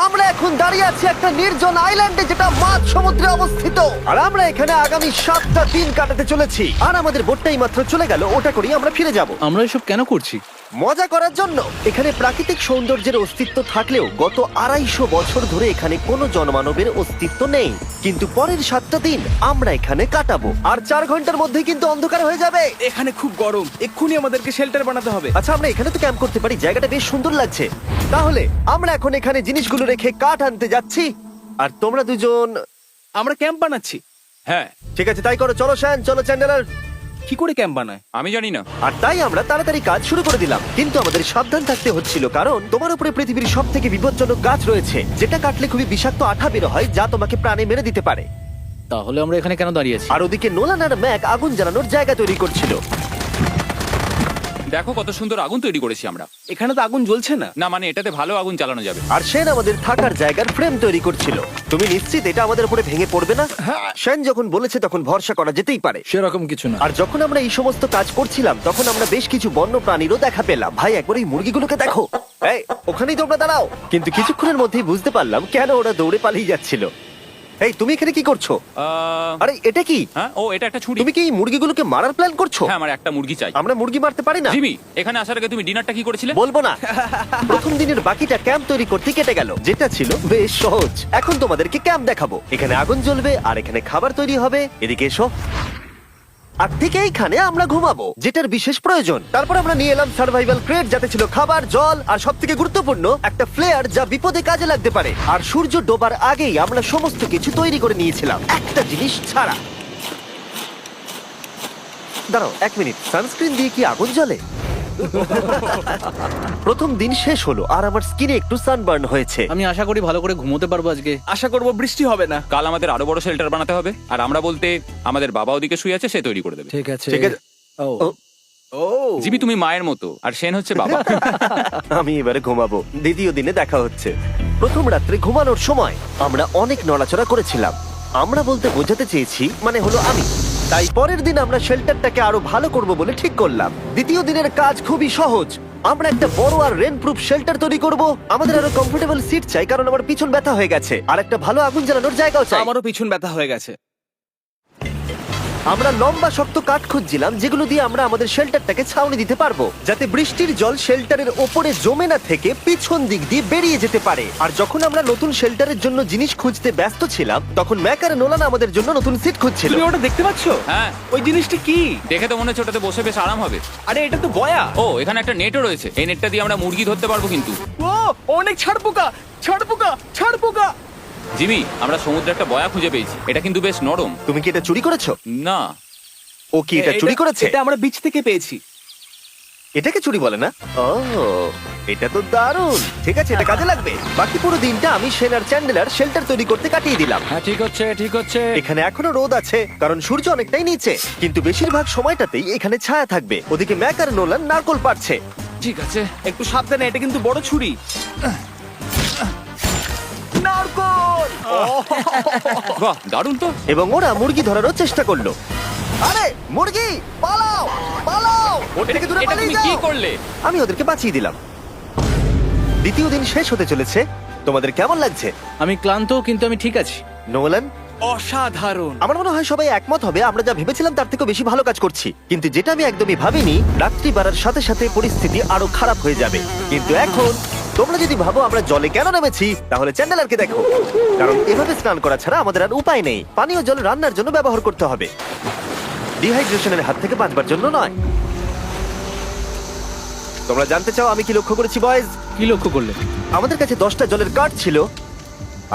আমরা এখন দাঁড়িয়ে আছি একটা নির্জন আইল্যান্ডে যেটা মাঝ সমুদ্রে অবস্থিত, আর আমরা এখানে আগামী 7টা দিন কাটাতে চলেছি। আর আমাদের বোটটাই মাত্র চলে গেল, ওটা করেই আমরা ফিরে যাব আমরা এসব কেন করছি? মজা করার জন্য। এখানে প্রাকৃতিক সৌন্দর্যের অস্তিত্ব থাকলেও গত 250 বছর ধরে এখানে কোনো জনমানবের অস্তিত্ব নেই। কিন্তু পরের 7টা দিন আমরা এখানে কাটাবো, আর 4 ঘন্টার মধ্যে কিন্তু অন্ধকার হয়ে যাবে। এখানে খুব গরম, এক্ষুনি আমাদেরকে শেল্টার বানাতে হবে। আচ্ছা, আমরা এখানে তো ক্যাম্প করতে পারি, জায়গাটা বেশ সুন্দর লাগছে। তাহলে আমরা এখন এখানে জিনিসগুলো রেখে কাঠ আনতে যাচ্ছি, আর তোমরা দুজন। আমরা ক্যাম্প বানাচ্ছি। হ্যাঁ, ঠিক আছে, তাই করো। চলো শ্যান, চলো চ্যান্ডেলার। কি করে ক্যাম্প বানায়? আমি জানি না। আর তাই আমরা তাড়াতাড়ি কাজ শুরু করে দিলাম, কিন্তু আমাদের সাবধান থাকতে হচ্ছিল, কারণ তোমার উপরে পৃথিবীর সব থেকে বিপজ্জনক গাছ রয়েছে, যেটা কাটলে খুবই বিষাক্ত আঠা বের হয়, যা তোমাকে প্রাণে মেরে দিতে পারে। তাহলে আমরা এখানে কেন দাঁড়িয়ে আছি? আর ওদিকে নোলান আর ম্যাক আগুন জ্বালানোর জায়গা তৈরি করছিল। দেখো কত সুন্দর আগুন তৈরি করেছি আমরা। এখানে তো আগুন জ্বলছে না। না মানে এটাতে ভালো আগুন চালানো যাবে। আর সেন আমাদের থাকার জায়গার ফ্রেম তৈরি করছিল। তুমি নিশ্চিত এটা আমাদের উপরে ভেঙে পড়বে না? সেন যখন বলেছে তখন ভরসা করা যেতেই পারে। সেরকম কিছু না। আর যখন আমরা এই সমস্ত কাজ করছিলাম, তখন আমরা বেশ কিছু বন্য প্রাণীরও দেখা পেলাম। ভাই, একবার এই মুরগিগুলোকে দেখো। এই, ওখানেই তোমরা দাঁড়াও। কিন্তু কিছুক্ষণের মধ্যেই বুঝতে পারলাম কেন ওরা দৌড়ে পালিয়ে যাচ্ছিল। এই, তুমি এখানে কি করছো? আরে এটা কি? হ্যাঁ, ও এটা একটা ছুরি। তুমি কি এই মুরগিগুলোকে মারার প্ল্যান করছো? হ্যাঁ, আমার একটা মুরগি চাই। আমরা মুরগি মারতে পারি না। জিমি, এখানে আসার আগে তুমি ডিনারটা কি করেছিলে? বলবো না। প্রথম দিনের বাকিটা ক্যাম্প তৈরি করতে কেটে গেল, যেটা ছিল বেশ সহজ। এখন তোমাদেরকে ক্যাম্প দেখাবো। এখানে আগুন জ্বলবে আর এখানে খাবার তৈরি হবে। এদিকে এসো। আর ঠিক এইখানে আমরা ঘুমাবো, যেটার বিশেষ প্রয়োজন। তারপর আমরা নিয়ে এলাম সার্ভাইভাল ক্রেট, যাতে ছিল খাবার, জল আর সবথেকে গুরুত্বপূর্ণ একটা ফ্লেয়ার, যা বিপদে কাজে লাগতে পারে। আর সূর্য ডোবার আগেই আমরা সমস্ত কিছু তৈরি করে নিয়েছিলাম, একটা জিনিস ছাড়া। দাঁড়াও 1 মিনিট, সানস্ক্রিন দিয়ে কি আগুন জ্বলে? প্রথম দিন শেষ হলো আর আমার স্কিনে একটু সানবার্ন হয়েছে। আমি আশা করি ভালো করে ঘুমোতে পারবো আজকে। আশা করব বৃষ্টি হবে না। কাল আমাদের আরো বড় শেল্টার বানাতে হবে, আর আমরা বলতে আমাদের বাবা ওদিকে শুয়ে আছে, সে তৈরি করে দেবে। ঠিক আছে। ঠিক আছে। ও, ও, ও জিমি, তুমি মায়ের মতো আর সেন হচ্ছে বাবা। আমি এবারে ঘুমাবো। দ্বিতীয় দিনে দেখা হচ্ছে। প্রথম রাত্রে ঘুমানোর সময় আমরা অনেক নড়াচড়া করেছিলাম। আমরা বলতে বোঝাতে চেয়েছি, মানে হলো আমি। তাই পরের দিন আমরা শেল্টারটাকে আরো ভালো করব বলে ঠিক করলাম। দ্বিতীয় দিনের কাজ খুবই সহজ। আমরা একটা বড় আর রেন প্রুফ শেল্টার তৈরি করব। আমাদের আরো কমফোর্টেবল সিট চাই, কারণ আমার পিছন ব্যথা হয়ে গেছে, আর একটা ভালো আগুন জ্বালানোর জায়গাও চাই। আমারও পিছন ব্যথা হয়ে গেছে। আমরা লম্বা শক্ত কাঠ খুঁজছিলাম, যেগুলো দিয়ে আমরা আমাদের শেল্টারটাকে ছাউনি দিতে পারবো, যাতে বৃষ্টির জল শেল্টারের ওপরে জমে না থেকে পিছন দিক দিয়ে বেরিয়ে যেতে পারে। আর যখন আমরা নতুন শেল্টারের জন্য জিনিস খুঁজতে ব্যস্ত ছিলাম, তখন ম্যাক আর নোলান আমাদের জন্য নতুন সিট খুঁজছিল। তুমি ওটা দেখতে পাচ্ছ? হ্যাঁ, ওই জিনিসটা কি? দেখে তো মনে হচ্ছে ওটাতে বসে বেশ আরাম হবে। আরে এটা তো বয়া। ও, এখানে একটা নেটও রয়েছে। এই নেটটা দিয়ে আমরা মুরগি ধরতে পারবো। কিন্তু ও অনেক ছাড় পোকা, ছাড় পোকা, ছাড় পোকা। জিমি, আমরা সমুদ্রে একটা বয়া খুঁজে পেয়েছি। এটা কিন্তু বেশ নরম। তুমি কি এটা চুরি করেছো? না, ও কি এটা চুরি করেছে? এটা আমরা বিচ থেকে পেয়েছি। এটাকে চুরি বলে না? ও, এটা তো দারুণ। ঠিক আছে, এটা কাজে লাগবে। বাকি পুরো দিনটা আমি সেন আর চ্যান্ডেলার শেল্টার তৈরি করতে কাটিয়ে দিলাম। হ্যাঁ, ঠিক হচ্ছে, ঠিক হচ্ছে। এখানে এখনো রোদ আছে, কারণ সূর্য অনেকটাই নিচে, কিন্তু বেশিরভাগ সময়টাতেই এখানে ছায়া থাকবে। ওদিকে ম্যাক আর নোলান নারকোল পাড়ছে। ঠিক আছে। একটু সাবধানে, এটা কিন্তু বড় ছুরি। নারকোল। বাহ, দারুণ তো। এবং ওরা মুরগি ধরারও চেষ্টা করলো। আরে মুরগি, পালাও পালাও! এটা থেকে দূরে এটা পালিয়ে তুমি যাও। কি করলে? আমি ওদেরকে বাঁচিয়ে দিলাম। দ্বিতীয় দিন শেষ হতে চলেছে। তোমাদের কেমন লাগছে? আমি ক্লান্ত, কিন্তু আমি ঠিক আছি। নোলান? অসাধারণ। আমার মনে হয় সবাই একমত হবে, আমরা যা ভেবেছিলাম তার থেকে বেশি ভালো কাজ করছি। কিন্তু যেটা আমি একদমই ভাবিনি, রাত্রি বাড়ার সাথে সাথে পরিস্থিতি আরো খারাপ হয়ে যাবে। কিন্তু এখন তোমরা যদি ভাবো আমরা জলে কেন নেমেছি, তাহলে চ্যান্ডেলারকে দেখো। কারণ এভাবে স্নান করা ছাড়া আমাদের আর উপায় নেই। পানীয় জল রান্নার জন্য ব্যবহার করতে হবে, ডিহাইড্রেশনের হাত থেকে বাঁচবার জন্য নয়। তোমরা জানতে চাও আমি কি লক্ষ্য করেছি বয়েজ? কি লক্ষ্য করলে? আমাদের কাছে 10টা জলের কার্ড ছিল,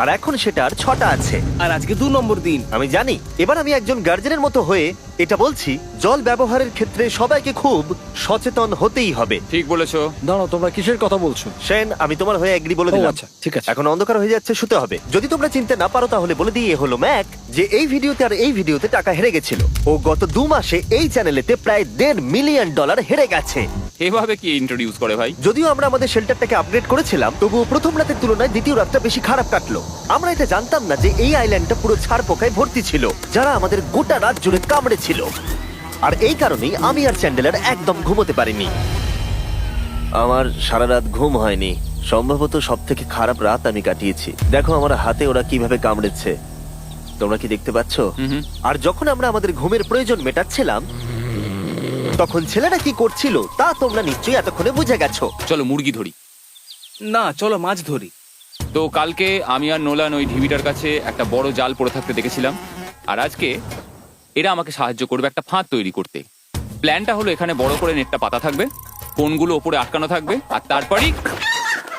আর এখন সেটা আর 6টা আছে। আর আজকে 2 নম্বর দিন। আমি জানি। এবার আমি একজন গার্জেনের মতো হয়ে এটা বলছি, জল ব্যবহারের ক্ষেত্রে সবাইকে খুব সচেতন হতেই হবে। ঠিক বলেছো। দাঁড়াও, তোমরা কিসের কথা বলছো? সেন, আমি তোমার হয়ে এগ্রি বলে ও, দিলাম। আচ্ছা, ঠিক আছে। এখন অন্ধকার হয়ে যাচ্ছে, শুতে হবে। যদি তোমরা চিনতে না পারো তাহলে বলে দিয়ে হলো ম্যাক, যে এই ভিডিওতে আর এই ভিডিওতে টাকা হেরে গেছিল। ও গত 2 মাসে এই চ্যানেলেতে প্রায় $1.5 মিলিয়ন হেরে গেছে। এভাবে কি ইন্ট্রোডিউস করে ভাই? যদিও আমরা আমাদের শেল্টারটাকে আপগ্রেড করেছিলাম, তবুও প্রথম রাতের তুলনায় দ্বিতীয় রাতটা বেশি খারাপ কাটলো। আমরা এটা জানতাম না যে এই আইল্যান্ডটা পুরো ছাড় পোকায় ভর্তি ছিল, যারা আমাদের গোটা রাত জুড়ে কামড়েছিল। আর এই কারণেই আমি আর চ্যান্ডেলার একদম ঘুমোতে পারিনি। আমার সারা রাত ঘুম হয়নি, সম্ভবত সব থেকে খারাপ রাত আমি কাটিয়েছি। দেখো আমার হাতে ওরা কিভাবে কামড়েছে, তোমরা কি দেখতে পাচ্ছ? আর যখন আমরা আমাদের ঘুমের প্রয়োজন মেটাচ্ছিলাম, তখন ছেলেরা কি করছিল তা তোমরা নিশ্চয়ই এতক্ষণে বুঝে গেছো। চলো মুরগি ধরি। না, চলো মাছ ধরি। তো কালকে আমি আর নোলান ওই ঢিবিটার কাছে একটা বড় জাল পড়ে থাকতে দেখেছিলাম, আর আজকে এরা আমাকে সাহায্য করবে একটা ফাঁদ তৈরি করতে। প্ল্যানটা হলো এখানে বড় করে নেটটা পাতা থাকবে, কোনগুলো ওপরে আটকানো থাকবে, আর তারপরেই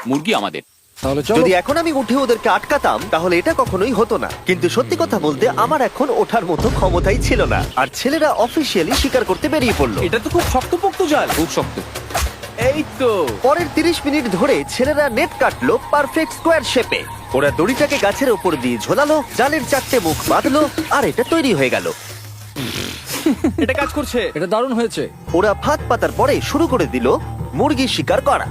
মুরগি আমাদের। তাহলে চলো। যদি এখন আমি উঠে ওদেরকে আটকাতাম তাহলে এটা কখনোই হতো না, কিন্তু সত্যি কথা বলতে আমার এখন ওঠার মতো ক্ষমতাই ছিল না। আর ছেলেরা অফিসিয়ালি স্বীকার করতে বেরিয়ে পড়লো। এটা তো খুব শক্তপোক্ত জাল। খুব শক্ত। এই তো। পরের 30 মিনিট ধরে ছেলেরা নেট কাটলো পারফেক্ট স্কোয়ার শেপে। ওরা দড়িটাকে গাছের ওপর দিয়ে ঝোলালো, জালের 4টে মুখ বাঁধলো, আর এটা তৈরি হয়ে গেল। এটা কাজ করছে। এটা দারুণ হয়েছে। ওরা ফাঁদ পাতার পরে শুরু করে দিল মুরগি শিকার করা।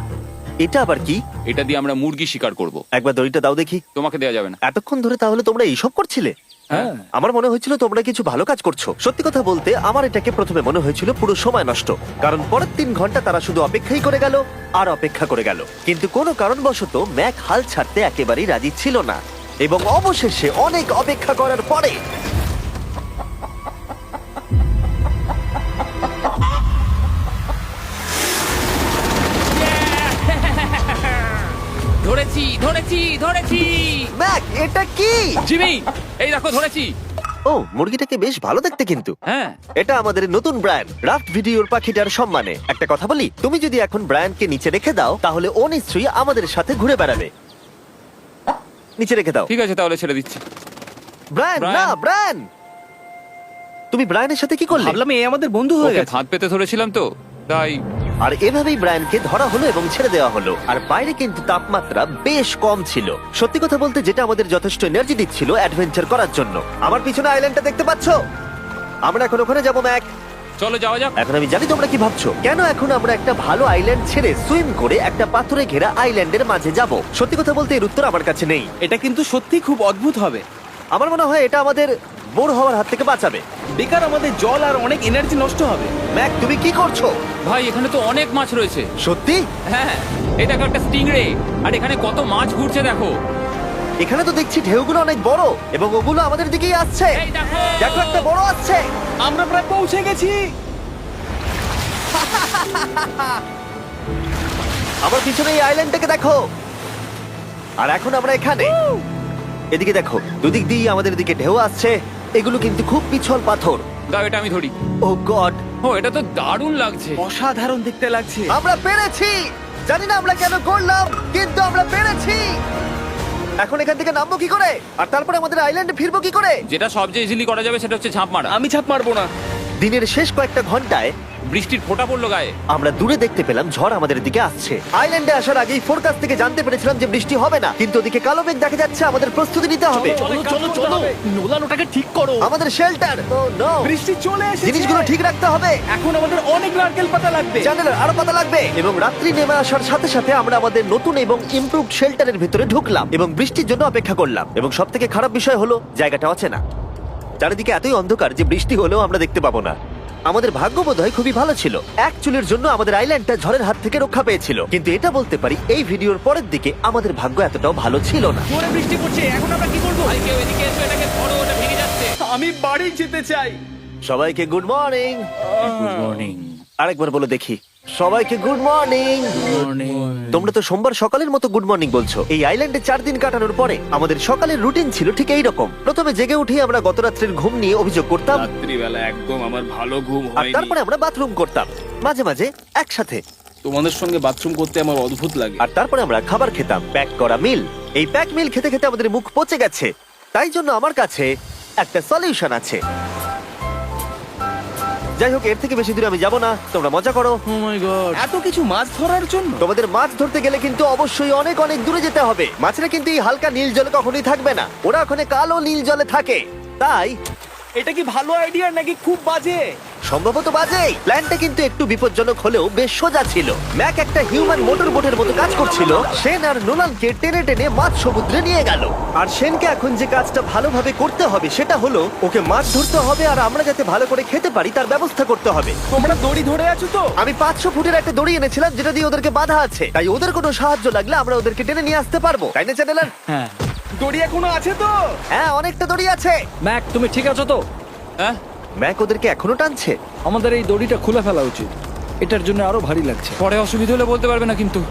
এটা আবার কি? এটা দিয়ে আমরা মুরগি শিকার করব। একবার দড়িটা দাও দেখি। তোমাকে দেওয়া যাবে না। এতক্ষণ ধরে তাহলে তোমরা এইসব করছিলে? হ্যাঁ। আমার মনে হয়েছিল তোমরা কিছু ভালো কাজ করছো। সত্যি কথা বলতে আমার এটাকে প্রথমে মনে হয়েছিল পুরো সময় নষ্ট, কারণ পরের 3 ঘন্টা তারা শুধু অপেক্ষাই করে গেল আর অপেক্ষা করে গেল। কিন্তু কোনো কারণবশত ম্যাক হাল ছাড়তে একেবারেই রাজি ছিল না, এবং অবশেষে অনেক অপেক্ষা করার পরে ধরেছি ধরেছি ধরেছি। ম্যাক, এটা কি? জিমি, এই দেখো ধরেছি। ও, মুরগিটাকে বেশ ভালো দেখতে কিন্তু। হ্যাঁ। এটা আমাদের নতুন ব্র্যান্ড রাফট ভিডিওর পাখিটার সম্মানে। একটা কথা বলি, তুমি যদি এখন ব্র্যান্ডকে নিচে রেখে দাও তাহলে ও নিশ্চয়ই আমাদের সাথে ঘুরে বেড়াবে। নিচে রেখে দাও। ঠিক আছে, তাহলে ছেড়ে দিচ্ছি। Brian, Brian. না ব্রায়ান, তুমি ব্রায়ানের সাথে কি করলে? ভাবলাম এই আমাদের বন্ধু হয়ে ওকে গেছে। ফাঁদ পেতে ধরেছিলাম তো, তাই। আর এভাবেই ব্রায়ানকে ধরা হলো এবং ছেড়ে দেওয়া হলো। আর বাইরে কিন্তু তাপমাত্রা বেশ কম ছিল। সত্যি কথা বলতে যেটা আমাদের যথেষ্ট এনার্জি দিচ্ছিল অ্যাডভেঞ্চার করার জন্য। আমার পিছনে আইল্যান্ডটা দেখতে পাচ্ছো? আমরা এখন ওখানে যাবো ম্যাক। চলো যাওয়া যাক। এখন আমি জানি তোমরা কি ভাবছো, কেন এখন আমরা একটা ভালো আইল্যান্ড ছেড়ে সুইম করে একটা পাথরে ঘেরা আইল্যান্ডের মাঝে যাব? সত্যি কথা বলতে এর উত্তর আমার কাছে নেই। এটা কিন্তু সত্যি খুব অদ্ভুত হবে। আমার মনে হয় এটা আমাদের বোর হওয়ার হাত থেকে বাঁচাবে। বেকার আমাদের জল আর অনেক এনার্জি নষ্ট হবে। ম্যাক, তুমি কি করছো? ভাই, এখানে তো অনেক মাছ রয়েছে। সত্যি? হ্যাঁ, এই দেখো একটা স্টিংরে, আর এখানে কত মাছ ঘুরছে দেখো। এখানে তো দেখছি ঢেউগুলো অনেক বড় এবং ওগুলো আমাদের দিকেই আসছে। এই দেখো। দেখো, একটা বড় আসছে। আমরা প্রায় পৌঁছে গেছি। আমার পিছনে এই আইল্যান্ডটাকে দেখো। আর এখন আমরা এখানে। এদিকে দেখো, দুদিক দিয়ে আমাদের দিকে ঢেউ আসছে। এগুলো কিন্তু খুব পিছল পাথর। দাও, এটা আমি ধরি। ও গড, ও, এটা তো দারুণ লাগছে। অসাধারণ দেখতে লাগছে। আমরা পেরেছি। জানি না আমরা কেন করলাম, কিন্তু আমরা পেরেছি। এখন এখান থেকে নামবো কি করে, আর তারপরে আমাদের আইল্যান্ডে ফিরবো কি করে? যেটা সবচেয়ে ইজিলি করা যাবে সেটা হচ্ছে ঝাঁপ মারা। আমি ছাপ মারবো না। দিনের শেষ কয়েকটা ঘন্টায় বৃষ্টির ফোঁটা পড়লো গায়ে। আমরা দূরে দেখতে পেলাম ঝড় আমাদের দিকে আসছে। আইল্যান্ডে আসার আগেই ফোরকাস্ট থেকে জানতে পেরেছিলাম যে বৃষ্টি হবে না, কিন্তু ওদিকে কালো মেঘ দেখা যাচ্ছে। আমাদের প্রস্তুতি নিতে হবে। চলো চলো চলো, নোলান ওটাকে ঠিক করো। আমাদের শেল্টার, ও নো, বৃষ্টি চলে এসেছে। জিনিসগুলো ঠিক রাখতে হবে। এখন আমাদের অনেক নারকেল পাতা লাগবে। জানালার আরো পাতা লাগবে। এবং রাত্রি নেমে আসার সাথে সাথে আমরা আমাদের নতুন এবং ইমপ্রুভড শেল্টারের ভিতরে ঢুকলাম এবং বৃষ্টির জন্য অপেক্ষা করলাম। এবং সব থেকে খারাপ বিষয় হলো জায়গাটা অচেনা। চারিদিকে এতই অন্ধকার যে বৃষ্টি হলেও আমরা দেখতে পাবো না। আমাদের ভাগ্য বোধহয় খুবই ভালো ছিল। এক চুলের জন্য আমাদের আইল্যান্ডটা ঝড়ের হাত থেকে রক্ষা পেয়েছিল, কিন্তু এটা বলতে পারি এই ভিডিওর পরের দিকে আমাদের ভাগ্য এতটাও ভালো ছিল না। জোরে বৃষ্টি পড়ছে, এখন আমরা কি করব? ভাই, কেউ এদিকে এসো, এটাকে ধরো, ওটা ভেঙে যাচ্ছে। আমি বাড়ি যেতে চাই। সবাইকে গুড মর্নিং। Good morning. আরেকবার বলে দেখি, সবাইকে গুড মর্নিং। তোমরা তো সোমবার সকালের মতো গুড মর্নিং বলছো। এই আইল্যান্ডে 4 দিন কাটানোর পরে আমাদের সকালের রুটিন ছিল ঠিক এই রকম। প্রথমে জেগে উঠে আমরা গত রাত্রের ঘুম নিয়ে অভিযোগ করতাম, রাত্রিবেলা একদম আমার ভালো ঘুম আর হয়নি। তারপরে আমরা বাথরুম করতাম, মাঝে মাঝে একসাথে। তোমাদের সঙ্গে বাথরুম করতে আমার অদ্ভুত লাগে। আর তারপরে আমরা খাবার খেতাম, প্যাক করা মিল। এই প্যাক মিল খেতে খেতে আমাদের মুখ পচে গেছে। তাই জন্য আমার কাছে একটা সলিউশন আছে। যাই হোক, এর থেকে বেশি দূরে আমি যাব না, তোমরা মজা করো। ও মাই গড। এত কিছু মাছ ধরার জন্য? তোমাদের মাছ ধরতে গেলে কিন্তু অবশ্যই অনেক অনেক দূরে যেতে হবে। মাছেরা কিন্তু এই হালকা নীল জলে কখনোই থাকবে না, ওরা ওখানে কালো নীল জলে থাকে। তাই এটা কি ভালো আইডিয়া নাকি খুব বাজে? সম্ভবত বাজে। প্ল্যানটা কিন্তু একটু বিপজ্জনক হলেও বেশ সোজা ছিল। ম্যাক একটা হিউম্যান মোটর বোটের মতো কাজ করছিল। শেন আর নোলানকে টেনে টেনে মাছ সমুদ্রে নিয়ে গেল। আর শেনকে এখন যে কাজটা ভালোভাবে করতে হবে সেটা হলো ওকে মাছ ধরতে হবে, আর আমরা যাতে ভালো করে খেতে পারি তার ব্যবস্থা করতে হবে। তোমরা দড়ি ধরে আছো তো? আমি 500 ফুটের একটা দড়ি এনেছিলাম যেটা দিয়ে ওদেরকে বাঁধা আছে, তাই ওদের কোনো সাহায্য লাগলে আমরা ওদেরকে টেনে নিয়ে আসতে পারবো, তাই না চ্যানেলার? হ্যাঁ। দড়ি এখনো আছে তো? হ্যাঁ, অনেকটা দড়ি আছে। ম্যাক, তুমি ঠিক আছো তো? হ্যাঁ, ম্যাক ওদেরকে এখনো টানছে। আমাদের এই দড়িটা খুলে ফেলা উচিত, এটার জন্য আরো ভারী লাগছে। পরে অসুবিধা হলে বলতে পারবে না কিন্তু।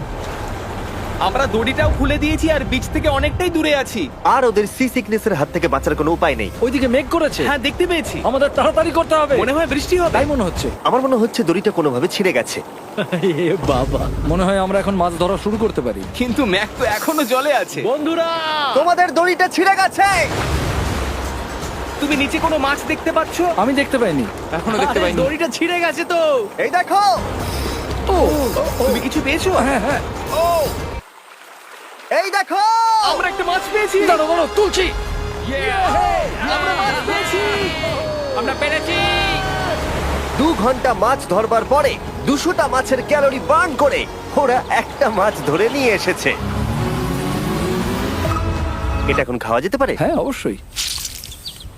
আমরা দড়িটাও খুলে দিয়েছি আর বিচ থেকে অনেকটাই দূরে আছি। আর ওদের সি সিকনেসের হাত থেকে বাঁচার কোনো উপায় নেই। ওইদিকে মেঘ করেছে। হ্যাঁ, দেখতে পেয়েছি। আমাদের তাড়াতাড়ি করতে হবে। মনে হয় বৃষ্টি হবে। তাই মনে হচ্ছে। আমার মনে হচ্ছে দড়িটা কোনোভাবে ছিঁড়ে গেছে। এ বাবা, মনে হয় আমরা এখন মাছ ধরা শুরু করতে পারি। কিন্তু ম্যাক তো এখনো জলে আছে। বন্ধুরা, তোমাদের দড়িটা ছিঁড়ে গেছে। তুমি নিচে কোনো মাছ দেখতে পাচ্ছো? আমি দেখতে পাইনি। এখনো দেখতে পাইনি। দড়িটা ছিঁড়ে গেছে তো। এই দেখো। তুমি কিছু পেয়েছো? হ্যাঁ হ্যাঁ, এই দেখো। আমরা একটা মাছ পেয়েছি। দাঁড়ো দাঁড়ো, তুলছি। আমরা মাছ পেয়েছি। আমরা পেরেছি। 2 ঘন্টা মাছ ধরবার পরে 200টা মাছের ক্যালোরি বার্ন করে ওরা একটা মাছ ধরে নিয়ে এসেছে। এটা এখন খাওয়া যেতে পারে? হ্যাঁ অবশ্যই।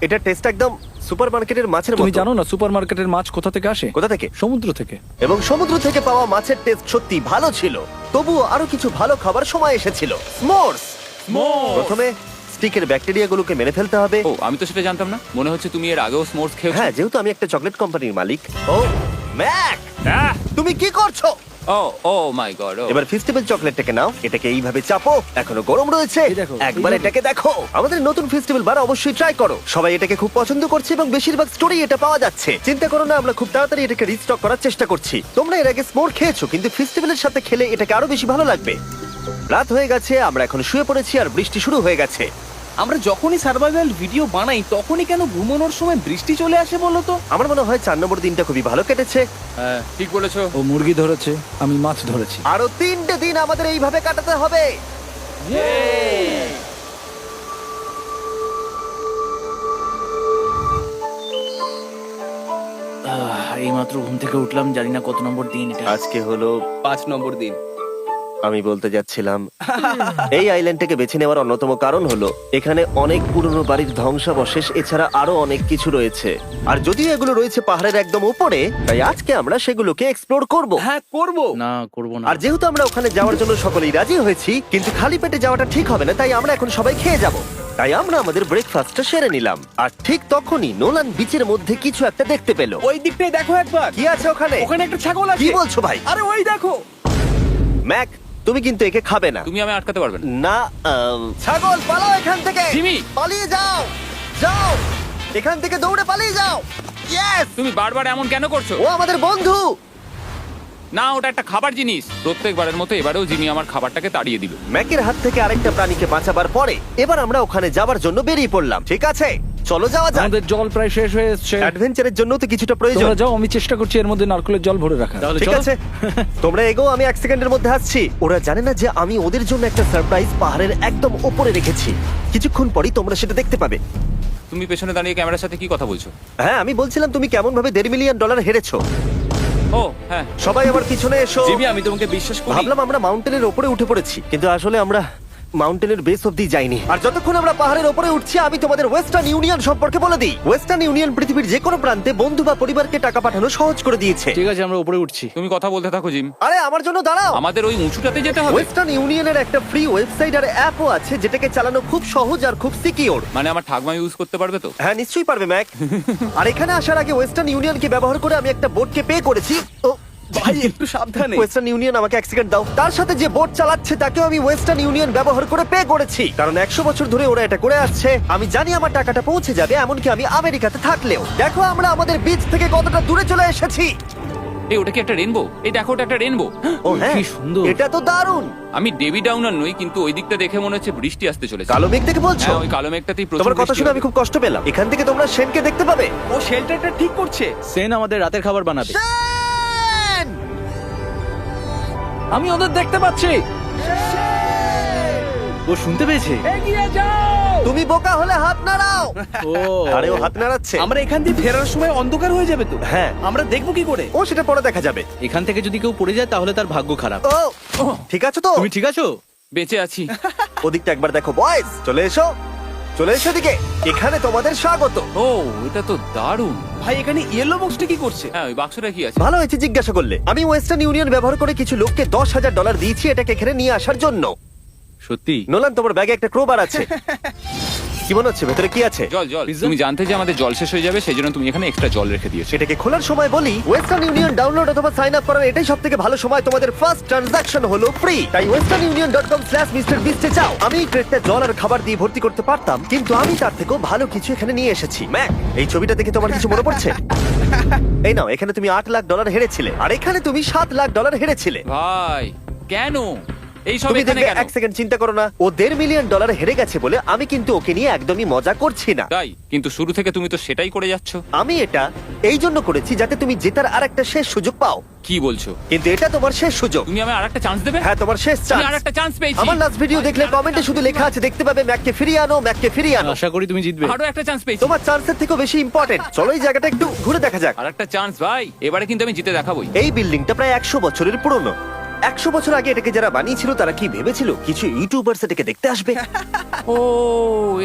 এটা টেস্ট একদম সুপারমার্কেটের মাছের তুমি মতো। জানো না সুপারমার্কেটের মাছ কোথা থেকে আসে? কোথা থেকে? সমুদ্র থেকে। এবং সমুদ্র থেকে পাওয়া মাছের টেস্ট সত্যি ভালো ছিল। তবুও আরো কিছু ভালো খাবার সময় এসেছিল। স্মোর্স। প্রথমে স্টিকের ব্যাকটেরিয়াগুলোকে মেরে ফেলতে হবে। ও, আমি তো সেটা জানতাম না। মনে হচ্ছে তুমি এর আগেও স্মোর্স খেয়েছো। হ্যাঁ, যেহেতু আমি একটা চকলেট কোম্পানির মালিক। ও ম্যাক, তুমি কি করছো? ও ও মাই গড। এবার ফেস্টিভ্যাল চকলেটটাকে নাও, এটাকে এইভাবে চাপো, এখনো গরম রয়েছে। এই দেখো, একবার এইভাবে। এটাকে দেখো। আমাদের নতুন ফেস্টিভ্যাল বার অবশ্যই ট্রাই করো। সবাই এটাকে খুব পছন্দ করছে এবং বেশিরভাগ স্টোরি এটা পাওয়া যাচ্ছে। চিন্তা করো না, আমরা খুব তাড়াতাড়ি এটাকে রিস্টক করার চেষ্টা করছি। তোমরা এর আগে স্মোর খেয়েছো, কিন্তু ফেস্টিভ্যালের সাথে খেলে এটাকে আরো বেশি ভালো লাগবে। রাত হয়ে গেছে, আমরা এখন শুয়ে পড়েছি আর বৃষ্টি শুরু হয়ে গেছে। আমরা যখনই সার্ভাইভাল ভিডিও বানাই তখনই কেন ঘুমানোর সময় বৃষ্টি চলে আসে বলো তো? আমার মনে হয় 4 নম্বর দিনটা খুবই ভালো কেটেছে। হ্যাঁ, ঠিক বলেছো। ও মুরগি ধরেছে, আমি মাছ ধরেছি। আরো 3টে দিন আমাদের এইভাবে কাটাতে হবে। এইমাত্র ঘুম থেকে উঠলাম, জানি না কত নম্বর দিন এটা। আজকে হলো 5 নম্বর দিন। আমি বলতে যাচ্ছিলাম এই আইল্যান্ডটাকে বেছে নেওয়ার অন্যতম কারণ হলো এখানে অনেক পুরনো বাড়ির ধ্বংসাবশেষ, এছাড়া আরো অনেক কিছু রয়েছে। আর যদিও এগুলো রয়েছে পাহাড়ের একদম উপরে, তাই আজকে আমরা সেগুলোকে এক্সপ্লোর করব। হ্যাঁ, করব। না, করব না। আর যেহেতু আমরা ওখানে যাওয়ার জন্য সকলেই রাজি হয়েছি, কিন্তু খালি পেটে যাওয়াটা ঠিক হবে না, তাই আমরা এখন সবাই খেয়ে যাব। তাই আমরা আমাদের ব্রেকফাস্টটা সেরে নিলাম। আর ঠিক তখনই নোলান বিচের মধ্যে কিছু একটা দেখতে পেল। ওই দিকটাই দেখো একবার। কি আছে ওখানে? ওখানে একটা ছাগল আছে। কি বলছো ভাই? আরে ওই দেখো। ম্যাক, তুমি কিন্তু একে খাবে না। তুমি আমি আটকাতে পারবে না। না, ছাগল পালাও এখান থেকে। জিমি! পালিয়ে যাও, যাও এখান থেকে, দৌড়ে পালিয়ে যাও। ইয়েস! তুমি বারবার এমন কেন করছো? ও আমাদের বন্ধু। না, ওটা একটা খাবার জিনিস। প্রত্যেকবারের মতো এবারেও জিমি আমার খাবারটাকে তাড়িয়ে দিল। ম্যাকের হাত থেকে আরেকটা প্রাণীকে বাঁচাবার পরে এবার আমরা ওখানে যাবার জন্য বেরিয়ে পড়লাম। ঠিক আছে, চলো যাওয়া যাক। আমাদের জল প্রায় শেষ হয়ে এসেছে। অ্যাডভেঞ্চারের জন্য তো কিছুটা প্রয়োজন। তোমরা যাও, আমি চেষ্টা করছি এর মধ্যে নারকেলের জল ভরে রাখা। ঠিক আছে, তোমরা এগো, আমি 1 সেকেন্ডের মধ্যে আসছি। ওরা জানে না যে আমি ওদের জন্য একটা সারপ্রাইজ পাহাড়ের একদম উপরে রেখেছি। কিছুক্ষণ পরেই তোমরা সেটা দেখতে পাবে। তুমি পেছনে দাঁড়িয়ে ক্যামেরার সাথে কি কথা বলছো? হ্যাঁ, আমি বলছিলাম তুমি কেমন ভাবে $1.5 মিলিয়ন হেরেছো। ও হ্যাঁ, সবাই আমার পিছনে এসো। জিমি, আমি তোমাকে বিশ্বাস করি। ভাবলাম আমরা মাউন্টেনের উপরে উঠে পড়েছি, কিন্তু আসলে আমরা মাউন্টেনের বেস অব্দি যাইনি। আর যতক্ষণ আমরা পাহাড়ের উপরে উঠছি, আমি তোমাদের ওয়েস্টার্ন ইউনিয়ন সম্পর্কে বলে দিই। ওয়েস্টার্ন ইউনিয়ন পৃথিবীর যে কোনো প্রান্তে বন্ধু বা পরিবারকে টাকা পাঠানো সহজ করে দিয়েছে। ঠিক আছে, আমরা উপরে উঠছি। তুমি কথা বলতে থাকো জিম। আরে আমার জন্য দাঁড়াও। আমাদের ওই উঁচুটাতে যেতে হবে। ওয়েস্টার্ন ইউনিয়নের একটা ফ্রি ওয়েবসাইট আর অ্যাপও আছে, যেটাকে চালানো খুব সহজ আর খুব সিকিউর। মানে আমার ঠাকমা ইউজ করতে পারবে তো? হ্যাঁ, নিশ্চয়ই পারবে ম্যাক। আর এখানে আসার আগে ওয়েস্টার্ন ইউনিয়নকে ব্যবহার করে আমি একটা বোটকে পে করেছি। ও ভাই, একটু সাবধানে। ওয়েস্টার্ন ইউনিয়ন আমাকে 1 সেকেন্ড দাও। তার সাথে যে বোট চালাচ্ছে তাকেও আমি ওয়েস্টার্ন ইউনিয়ন ব্যবহার করে পে করেছি, কারণ 100 বছর ধরে ওরা এটা করে আসছে। আমি জানি আমার টাকাটা পৌঁছে যাবে, এমনকি আমি আমেরিকাতে থাকলেও। দেখো আমরা আমাদের বিচ থেকে কতটা দূরে চলে এসেছি। এই, ওটা কি একটা রেনবো? এই দেখো, ওটা একটা রেনবো। ও হ্যাঁ, কি সুন্দর। এটা তো দারুণ। আমি ডেভি ডাউনার নই, কিন্তু ওই দিকটা দেখে মনে হচ্ছে বৃষ্টি আসতে চলেছে। কালো মেঘ থেকে বলছো? হ্যাঁ, ওই কালো মেঘটাতেই প্রচুর তোমার কথা বৃষ্টি শুনে হবে। আমি খুব কষ্ট পেলাম। এখান থেকে তোমরা শেনকে দেখতে পাবে। ও শেল্টারটা ঠিক করছে। সেন আমাদের রাতের খাবার বানাবে। শেন! আমি ওদের দেখতে পাচ্ছি। ও শুনতে পেয়েছে। এগিয়ে যাও। তুমি বোকা হলে হাত নাড়াও। ও আরে ও হাত নাড়াচ্ছে। আমরা এখান দিয়ে ফেরার সময় অন্ধকার হয়ে যাবে তো। হ্যাঁ। আমরা দেখবো কি করে? ও সেটা পরে দেখা যাবে। এখান থেকে যদি কেউ পড়ে যায় তাহলে তার ভাগ্য খারাপ। ও ঠিক আছে তো? তুমি ঠিক আছো? বেঁচে আছি। ওদিকটা একবার দেখো বয়েজ, চলে এসো, চলে এসো দিকে। এখানে তোমাদের স্বাগত। ও এটা তো দারুণ। ভাই এখানে ইয়েলো বক্সটা কি করছে? হ্যাঁ ওই বাক্সটা কি আছে? ভালো হয়েছে জিজ্ঞাসা করলে। আমি ওয়েস্টার্ন ইউনিয়ন ব্যবহার করে কিছু লোককে $10,000 দিয়েছি এটাকে এখানে নিয়ে আসার জন্য। সত্যি? নোলান, তোমার ব্যাগে একটা ক্রোবার আছে। কি মনে হচ্ছে ভেতরে কি আছে? জল জল। Pizza? তুমি জানতে যে আমাদের জল শেষ হয়ে যাবে সেজন্য তুমি এখানে এক্সট্রা জল রেখে দিয়েছো। সেটাকে খোলার সময় বলি, ওয়েস্টার্ন ইউনিয়ন ডাউনলোড অথবা সাইন আপ করার এটাই সবথেকে ভালো সময়। তোমাদের ফার্স্ট ট্রানজাকশন হলো ফ্রি। তাই westernunion.com/MrBeast এ যাও। আমি এই ক্রেটটা জল আর খাবার দিয়ে ভর্তি করতে পারতাম, কিন্তু আমি তার থেকেও ভালো কিছু এখানে নিয়ে এসেছি। ম্যাক, এই ছবিটা দেখে তোমার কিছু মনে পড়ছে? এই নাও, এখানে তুমি $8 লাখ হেরেছিলে, আর এখানে তুমি $7 লাখ হেরেছিলে। ভাই কেন এই সব তুমি এখানে দেখবে, কেন? এক সেকেন্ড চিন্তা করো না। ও $1.5 মিলিয়ন হেরে গেছে বলে আমি কিন্তু ওকে নিয়ে একদমই মজা করছি না। তাই কিন্তু শুরু থেকে তুমি তো সেটাই করে যাচ্ছ। আমি এটা এই জন্য করেছি যাতে তুমি জেতার আরেকটা শেষ সুযোগ পাও, কি বলছো? কিন্তু এটা তোমার শেষ সুযোগ। তুমি আমায় আরেকটা চান্স দেবে? হ্যাঁ, তোমার শেষ আমি চান্স। আরেকটা চান্স পেয়েছি। আমার লাস্ট ভিডিও দেখলে কমেন্টে শুধু লেখা আছে, দেখতে পাবে ম্যাককে ফিরিয়ে আনো, ম্যাককে ফিরিয়ে আনো। আশা করি তুমি জিতবে। আরো একটা চান্স পেয়েছি। তোমার চান্সের থেকেও বেশি ইম্পর্টেন্ট। চলো এই জায়গাটা একটু ঘুরে দেখা যাক। আরেকটা চান্স ভাই, এবারে কিন্তু আমি জিতে দেখাবোই। এই বিল্ডিংটা প্রায় 100 বছরের পুরনো। 100 বছর আগে এটাকে যারা বানিয়েছিল তারা কি ভেবেছিল কিছু ইউটিউবার্স এটাকে দেখতে আসবে? ও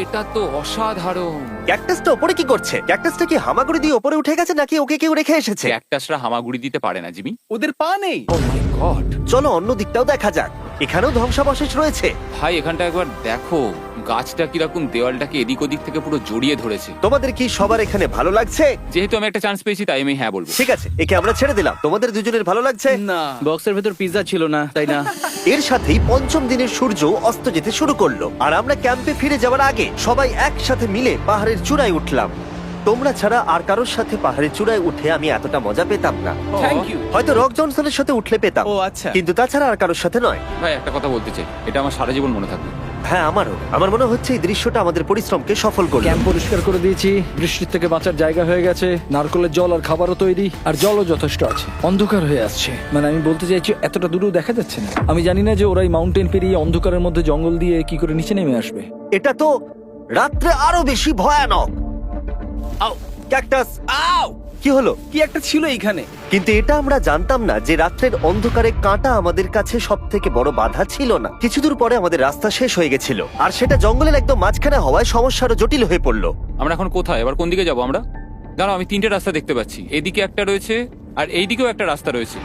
এটা তো অসাধারণ। ক্যাকটাসটা ওপরে কি করছে? ক্যাকটাসটা কি হামাগুড়ি দিয়ে ওপরে উঠে গেছে নাকি ওকে কেউ রেখে এসেছে? ক্যাকটাসরা হামাগুড়ি দিতে পারে না জিমি। ওদের পা নেই। ও মাই গড। চলো অন্য দিকটাও দেখা যাক। এখানেও ধ্বংসাবশেষ রয়েছে। ভাই এখানটা একবার দেখো, গাছটা কিরকম দেওয়ালটাকে এদিক ওদিক থেকে পুরো জড়িয়ে ধরেছে। তোমাদের কি সবার এখানে ভালো লাগছে? যেহেতু আমি একটা চান্স পেয়েছি তাই আমি হ্যাঁ বলবো। ঠিক আছে, একে আমরা ছেড়ে দিলাম। তোমাদের দুজনের ভালো লাগছে? না, বক্সের ভেতর পিৎজা ছিল না, তাই না? এর সাথেই পঞ্চম দিনের সূর্য অস্ত যেতে শুরু করলো, আর আমরা ক্যাম্পে ফিরে যাওয়ার আগে সবাই একসাথে মিলে পাহাড়ের চূড়ায় উঠলাম। তোমরা ছাড়া আর কারোর সাথে পাহাড়ের চূড়ায় উঠে আমি এতটা মজা পেতাম না। Thank you. হয়তো রক জনসনের সাথে উঠলে পেতাম, ও আচ্ছা। কিন্তু তাছাড়া আর কারোর সাথে নয়। ভাই একটা কথা বলতে চাই, এটা আমার সারা জীবন মনে থাকবে। হ্যাঁ, আমারও। আমার মনে হচ্ছে এই দৃশ্যটা আমাদের পরিশ্রমকে সফল করলো। ক্যাম্প পরিষ্কার করে দিয়েছি, বৃষ্টির থেকে বাঁচার জায়গা হয়ে গেছে, নারকেলের জল আর খাবারও তৈরি, আর জলও যথেষ্ট আছে। অন্ধকার হয়ে আসছে, মানে আমি বলতে চাইছি এতটা দূরেও দেখা যাচ্ছে না। আমি জানি না যে ওরা এই মাউন্টেন পেরিয়ে অন্ধকারের মধ্যে জঙ্গল দিয়ে কি করে নিচে নেমে আসবে। এটা তো রাত্রে আরো বেশি ভয়ানক। আও, ক্যাকটাস! আউ! কি হলো? কি একটা ছিল এইখানে। কিন্তু এটা আমরা জানতাম না যে রাত্রের অন্ধকারে কাঁটা আমাদের কাছে সব থেকে বড় বাধা ছিল না। কিছু দূর পরে আমাদের রাস্তা শেষ হয়ে গেছিল, আর সেটা জঙ্গলের একদম মাঝখানে হওয়ায় সমস্যা আরো জটিল হয়ে পড়লো। আমরা এখন কোথায়, এবার কোন দিকে যাবো আমরা? দাঁড়াও, আমি তিনটে রাস্তা দেখতে পাচ্ছি। এদিকে একটা রয়েছে আর এইদিকেও একটা রাস্তা রয়েছে।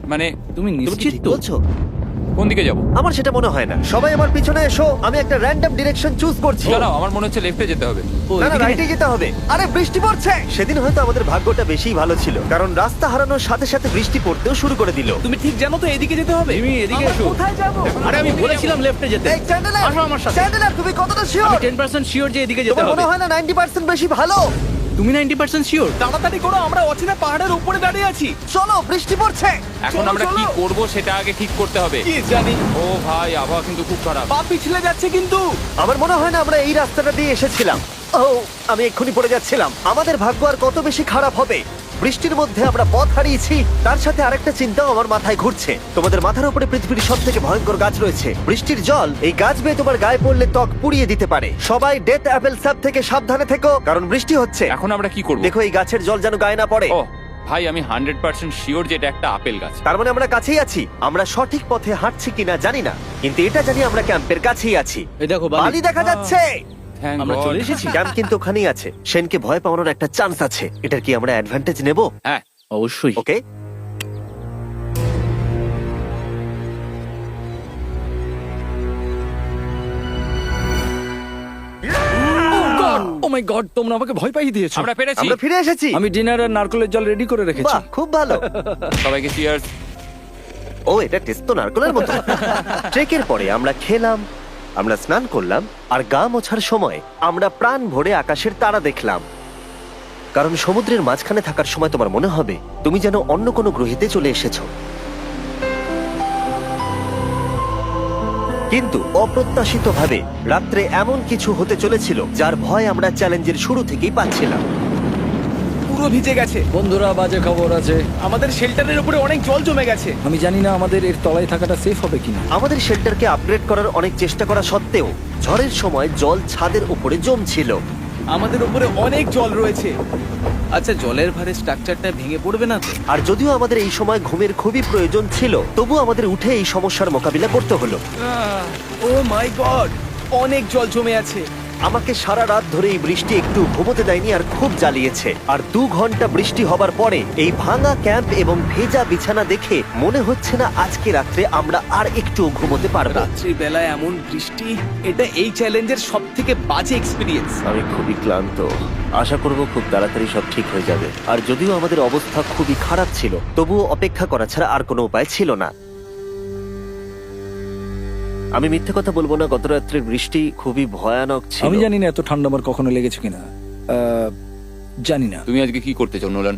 মানে তুমি তুমি কি নিশ্চিত ঠিক তো? বলছো? কোন দিকে যাবো? আমার সেটা মনে হয় না। সবাই আমার পিছনে এসো, আমি একটা র্যান্ডম ডিরেকশন চুজ করছি। দাঁড়াও, আমার মনে হচ্ছে লেফটে যেতে হবে। ও, না না, এদিকে- রাইটে যেতে হবে। আরে বৃষ্টি পড়ছে। সেদিন হয়তো আমাদের ভাগ্যটা বেশিই ভালো ছিল, কারণ রাস্তা হারানোর সাথে সাথে বৃষ্টি পড়তেও শুরু করে দিল। তুমি ঠিক জানো তো এদিকে যেতে হবে? জিমি, এদিকে আমরা এসো। কোথায় যাবো? আরে আমি বলেছিলাম লেফটে যেতে। এই চ্যান্ডেলার, আসো আমার সাথে। চ্যান্ডেলার, তুমি কতটা আমি শিওর? 10% শিওর যে এদিকে যেতে তোমার হবে। মনে হয় না 90% বেশি ভালো? তুমি 90% শিওর? তাড়াতাড়ি করো, আমরা অচেনা পাহাড়ের উপরে দাঁড়িয়ে আছি। চলো, বৃষ্টি পড়ছে। এখন চলো, আমরা কি চলো। করব সেটা আগে ঠিক করতে হবে। কি জানি, ও ভাই, আবহাওয়া কিন্তু খুব খারাপ। পা পিছলে যাচ্ছে কিন্তু। আমার মনে হয় না আমরা এই রাস্তাটা দিয়ে এসেছিলাম। ও, আমি এক্ষুনি পড়ে যাচ্ছিলাম। আমাদের ভাগ্য আর কত বেশি খারাপ হবে। বৃষ্টির মধ্যে আমরা পথ হারিয়েছি, তার সাথে আরেকটা চিন্তাও আমার মাথায় ঘুরছে। তোমাদের মাথার উপরে পৃথিবীর সব থেকে ভয়ঙ্কর গাছ রয়েছে। বৃষ্টির জল এই গাছ বেয়ে তোমার গায়ে পড়লে ত্বক পুড়িয়ে দিতে পারে। সবাই ডেথ অ্যাপেল সাপ থেকে সাবধানে থেকো, কারণ বৃষ্টি হচ্ছে। এখন আমরা কি করব? দেখো এই গাছের জল যেন গায়ে না পড়ে। ও ভাই, আমি 100% শিওর যে এটা একটা আপেল গাছ। তার মানে আমরা কাছেই আছি। আমরা সঠিক পথে হাঁটছি কিনা জানি না, কিন্তু এটা জানি আমরা ক্যাম্পের কাছেই আছি। এই দেখো বালি দেখা যাচ্ছে। Thank আমরা God. চলে এসেছি। ক্যাম্প কিন্তু ওখানেই আছে। সেনকে ভয় পাওয়ানোর একটা চান্স আছে। এটার কি আমরা অ্যাডভান্টেজ নেব? হ্যাঁ, অবশ্যই। ওকে। ও মাই গড, তোমরা আমাকে ভয় পাইয়ে দিয়েছো। আমরা পেরেছি। আমরা ফিরে এসেছি। আমি ডিনার আর নারকেলের জল রেডি করে রেখেছি। বাহ, খুব ভালো। সবাইকে চিয়ার্স। ও, এটা টেস্ট তো নারকেলের মতো। ট্রেকের পরে আমরা খেলাম, আমরা স্নান করলাম, আর গা মোছার সময় আমরা প্রাণ ভরে আকাশের তারা দেখলাম। কারণ সমুদ্রের মাঝখানে থাকার সময় তোমার মনে হবে তুমি যেন অন্য কোনো গ্রহেতে চলে এসেছো। কিন্তু অপ্রত্যাশিতভাবে রাত্রে এমন কিছু হতে চলেছিল যার ভয় আমরা চ্যালেঞ্জের শুরু থেকেই পাচ্ছিলাম। পুরো ভিজে গেছে। বন্ধুরা, বাজে খবর আছে। আমাদের শেল্টারের উপরে অনেক জল জমে গেছে। আমি জানি না আমাদের এর তলায় থাকাটা সেফ হবে কিনা। আমাদের শেল্টারকে আপগ্রেড করার অনেক চেষ্টা করা সত্ত্বেও ঝড়ের সময় জল ছাদের উপরে জমছিল। আমাদের উপরে অনেক জল রয়েছে। আচ্ছা, জলের ভারে স্ট্রাকচারটা ভেঙে পড়বে না তো? আর যদিও আমাদের এই সময় ঘুমের খুবই প্রয়োজন ছিল, তবু আমাদের উঠে এই সমস্যার মোকাবিলা করতে হলো। ও মাই গড, অনেক জল জমে আছে। আমাকে সারা রাত ধরে এই বৃষ্টি একটু ঘুমোতে দেয়নি আর খুব জ্বালিয়েছে। আর 2 ঘন্টা বৃষ্টি হবার পরে এই ভাঙা ক্যাম্প এবং ভেজা বিছানা দেখে মনে হচ্ছে না আজকে রাত্রে আমরা আর একটু ঘুমোতে পারবো। রাত্রি বেলায় এমন বৃষ্টি, এটা এই চ্যালেঞ্জের সব থেকে বাজে এক্সপিরিয়েন্স। আমি খুবই ক্লান্ত। আশা করব খুব তাড়াতাড়ি সব ঠিক হয়ে যাবে। আর যদিও আমাদের অবস্থা খুবই খারাপ ছিল, তবুও অপেক্ষা করা ছাড়া আর কোনো উপায় ছিল না। আমি মিথ্যে কথা বলবো না, গত রাত্রের বৃষ্টি খুবই ভয়ানক ছিল। আমি জানি না এত ঠান্ডা আমার কখনো লেগেছে কিনা। জানি না। তুমি আজকে কি করতে চাও নোলান?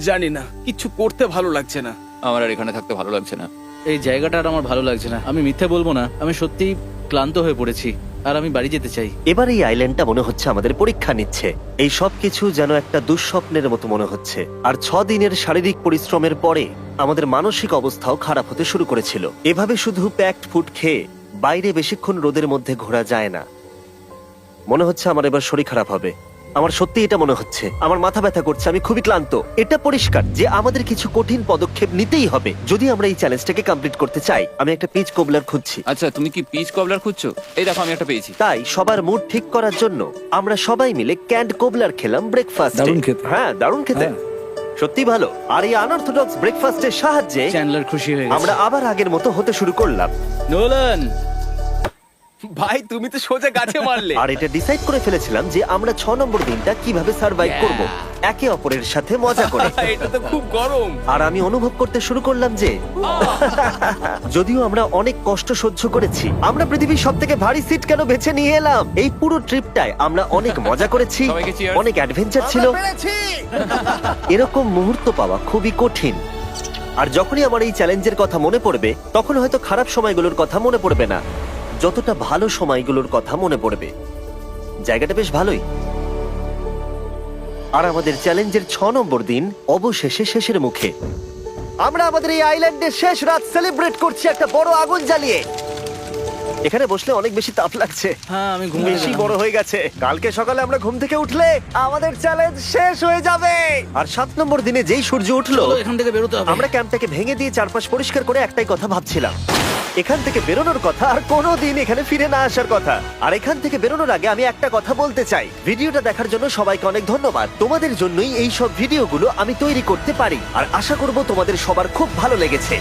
জানি না, কিছু করতে ভালো লাগছে না। আমার আর এখানে থাকতে ভালো লাগছে না। এই জায়গাটা আর আমার ভালো লাগছে না। আমি মিথ্যে বলবো না, আমি সত্যিই ক্লান্ত হয়ে পড়েছি আর আমি বাড়ি যেতে চাই। এবার এই আইল্যান্ডটা মনে হচ্ছে আমাদের পরীক্ষা নিচ্ছে। এই সব কিছু যেন একটা দুঃস্বপ্নের মতো মনে হচ্ছে। আর 6 দিনের শারীরিক পরিশ্রমের পরে আমাদের মানসিক অবস্থাও খারাপ হতে শুরু করেছিল। এভাবে শুধু প্যাকড ফুড খেয়ে বাইরে বেশিক্ষণ রোদের মধ্যে ঘোরা যায় না। মনে হচ্ছে আমার এবার শরীর খারাপ হবে। আমার সত্যি এটা মনে হচ্ছে। আমার মাথা ব্যথা করছে, আমি খুবই ক্লান্ত। এটা পরিষ্কার যে আমাদের কিছু কঠিন পদক্ষেপ নিতেই হবে যদি আমরা এই চ্যালেঞ্জটাকে কমপ্লিট করতে চাই। আমি একটা পিচ কোবলার খুঁজছি। আচ্ছা, তুমি কি পিচ কবলার খুঁজছো? এই দেখো, আমি একটা পেয়েছি। তাই সবার মুড ঠিক করার জন্য আমরা সবাই মিলে ক্যান্ড কোবলার খেলাম ব্রেকফাস্টে। দারুণ খেতে। হ্যাঁ, দারুণ খেতে। হ্যাঁ। সত্যি ভালো। আর এই আনঅর্থোডক্স ব্রেকফাস্টের সাহায্যে চ্যান্ডলার খুশি হয়ে গেছে। আমরা আবার আগের মতো হতে শুরু করলাম। নোলান, ভাই, তুমি তো সোজা গাছে মারলে। আর এটা ডিসাইড করে ফেলেছিলাম যে আমরা 6 নম্বর দিনটা কিভাবে সার্ভাইভ করব, একে অপরের সাথে মজা করে। এটা তো খুব গরম। আর আমি অনুভব করতে শুরু করলাম যে যদিও আমরা অনেক কষ্ট সহ্য করেছি, আমরা পৃথিবীর সব থেকে ভারী সিট কেন বেছে নিয়ে এলাম। এই পুরো ট্রিপটায় আমরা অনেক মজা করেছি, সবাইকে cheers। অনেক অ্যাডভেঞ্চার ছিল। এরকম মুহূর্ত পাওয়া খুবই কঠিন। আর যখনই আমার এই চ্যালেঞ্জের কথা মনে পড়বে, তখন হয়তো খারাপ সময়গুলোর কথা মনে পড়বে না, যতটা ভালো সময়গুলোর কথা মনে পড়বে। জায়গাটা বেশ ভালোই। আর আমাদের চ্যালেঞ্জের 6 নম্বর দিন অবশেষে শেষের মুখে। আমরা আমাদের এই আইল্যান্ডের শেষ রাত সেলিব্রেট করছি একটা বড় আগুন জ্বালিয়ে। এখানে বসলে অনেক বেশি তাপ লাগছে। হ্যাঁ, আমি ঘুমিয়ে বেশি গেলাম। বড় হয়ে গেছে। কালকে সকালে আমরা ঘুম থেকে উঠলে আমাদের চ্যালেঞ্জ শেষ হয়ে যাবে। আর 7 নম্বর দিনে যেই সূর্য উঠলো, চলো, এখান থেকে বেরোতে হবে। আমরা ক্যাম্পটাকে ভেঙে দিয়ে চারপাশ পরিষ্কার করে একটাই কথা ভাবছিলাম, এখান থেকে বেরোনোর কথা, আর কোনোদিন এখানে ফিরে না আসার কথা। আর এখান থেকে বেরোনোর আগে আমি একটা কথা বলতে চাই। ভিডিওটা দেখার জন্য সবাইকে অনেক ধন্যবাদ। তোমাদের জন্যই এই সব ভিডিওগুলো আমি তৈরি করতে পারি। আর আশা করব তোমাদের সবার খুব ভালো লেগেছে।